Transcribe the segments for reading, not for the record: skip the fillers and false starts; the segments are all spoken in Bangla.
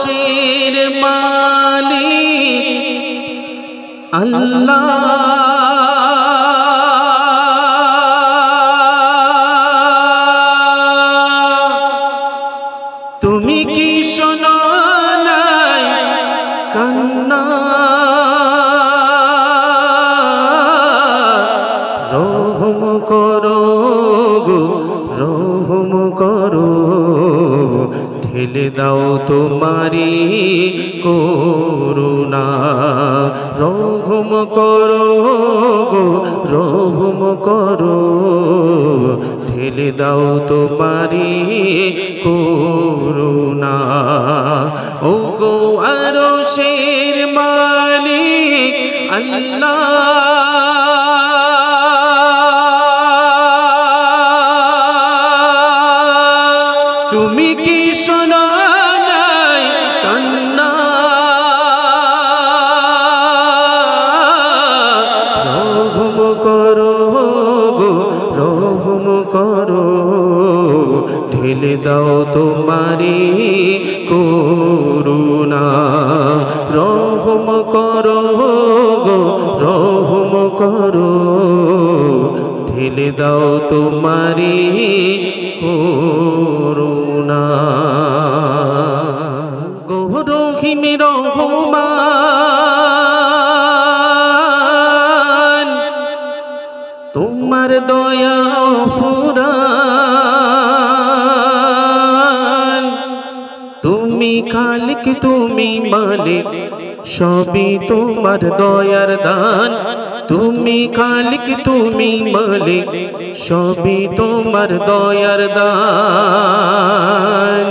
আরশের মালিক আল্লাহ তুমি কি শোনো নাই কান্না রহম করো গো রহম করো ঢেলে দাও তোমারি করুণা রহম করো গো রহম করো ঢেলে দাও তোমারি করুণা ও গো আরশের মালিক আল্লাহ তুমি কি শোনো নাই কান্না রহম করো গো রহম করো ঢেলে দাও তোমারি করুণা রহম করো গো রহম করো ঢেলে দাও তোমারি করুণা গো রহিম রহমান তোমার দয়া অফুরান তুমি খালিক তুমি মালিক সবই তোমার দয়ার দান তুমি খালিক তুমি মালিক সবই তোমার দয়ার দান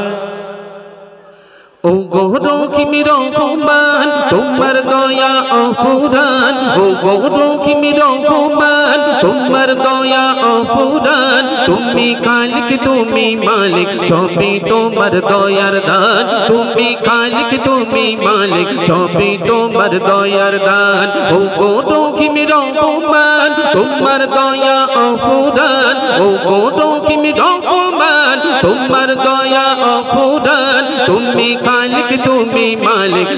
ও গো রহিম রহমান তোমার দয়া অফুরান ও গো রহিম রহমান তোমার দয়া অফুরান তুমি খালিক তুমি মালিক সবই তোমার দয়ার দান তুমি খালিক তুমি মালিক সবই তোমার দয়ার দান ও গো রহিম রহমান তোমার দয়া অফুরান ও গো রহিম রহমান তোমার দয়া অফুরান তুমি খালিক তুমি মালিক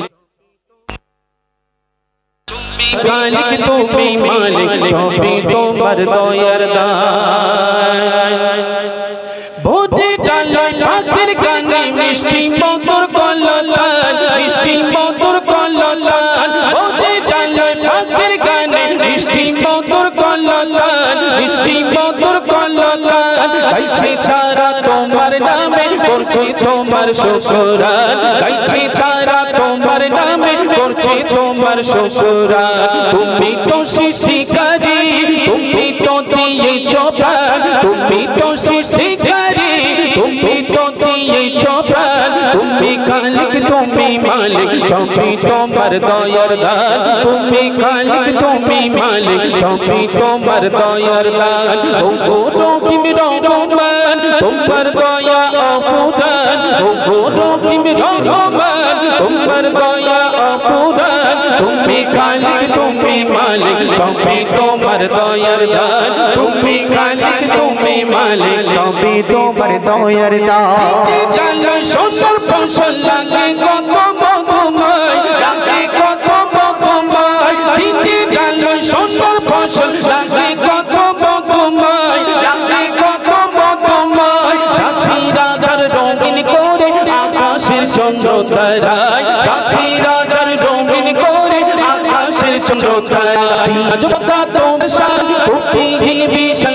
খালিক তুমি মালিক সবই তোমার দয়ার দান বোঝে ডালে পাখির গানে মিষ্টি মধুর কলতান মিষ্টি মধুর কলতান বোঝে ডালে পাখির গানে মিষ্টি মধুর কলতান মিষ্টি মধুর কলতান গাইছে তারা তোমার নামে করছে তোমার শুকরান গাইছে তারা তোমার নামে করছে তোমার শুকরান তুমি তো সৃষ্টিকারী তুমি তো দিয়েছো প্রাণ তুমি তো সৃষ্টিকারী তুমি তো দিয়েছো প্রাণ তুমি খালিক তুমি মালিক সবই তোমার দয়ার দান তুমি খালিক তুমি মালিক সবই তোমার দয়ার দান ও গো রহিম রহমান তোমার দয়া অফুরান ও গো রহিম রহমান তোমার দয়া অফুরান তুমি খালিক তুমি মালিক সবই তোমার দয়ার দান তুমি খালিক তুমি মালিক সবই তোমার দয়ার দান জানো সোনার ফসল লাগে কত মধুময় লাগে কত মধুময় তিনটি জানো সোনার ফসল লাগে কত মধুময় লাগে কত মধুময় রাতি রাধার রঙিন করে আকাশের চন্দ্র তারায় রাতি রাধার রঙিন করে আকাশের চন্দ্র তারায় যোগা তোমার শান কোটিহীন বিশাল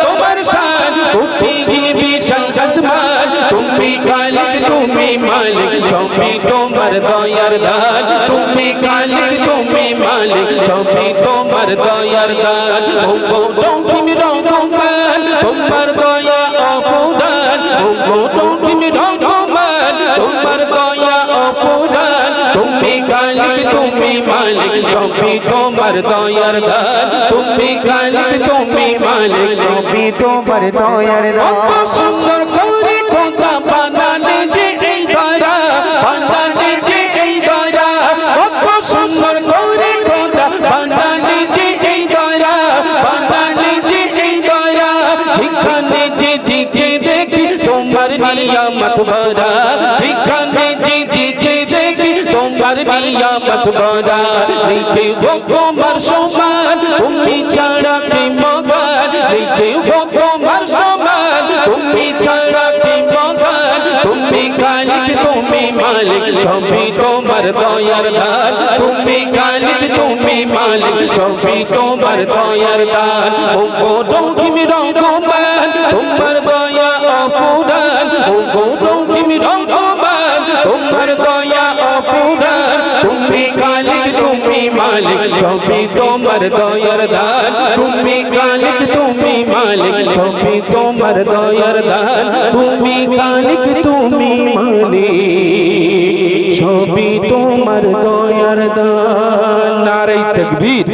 তোমার শান কোটিহীন বিশাল আসমান তুমি খালিক তুমি মালিক সবই তোমার দয়ার দান তুমি খালিক তুমি মালিক সবই তোমার দয়ার দান ও গো রহিম রহমান তোমার দয়া অফুরান ও গো রহিম রহমান তোমার দয়া অফুরান তুমি খালিক তুমি মালিক সবই তোমার দয়ার দান তুমি খালিক তুমি মালিক সবই তোমার দয়ার দান সুন্দর করে কথা বানালে যে এই দয়া বানালে যে এই দয়া কত সুন্দর করে কথা বানালে যে এই দয়া বানালে যে এই দয়া যেখানে যে দিকে দেখি তোমার নিয়ামত ভরা যেখানে যে নিয়ামত ভরা লিখে গো তোমার সমান তুমি ছাড়া কে মগান লিখে গো তোমার সমান তুমি ছাড়া কে মগান তুমি খালিক তুমি মালিক সবই তোমার দয়ার দান তুমি খালিক তুমি মালিক সবই তোমার দয়ার দান ও গো তুমি রহমান তোমার দয়া অপুরান ও গো তুমি রহমান তোমার দয়া অপুরান তুমি খালিক তুমি মালিক সবই তোমার দয়ার দান তুমি খালিক তুমি মালিক সবই তোমার দয়ার দান তুমি খালিক তুমি মালিক সবই তোমার দয়ার দান। নারে তাকবীর।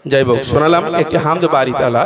যাই হোক, শোনালাম একটি হামদ বারি তাআলা।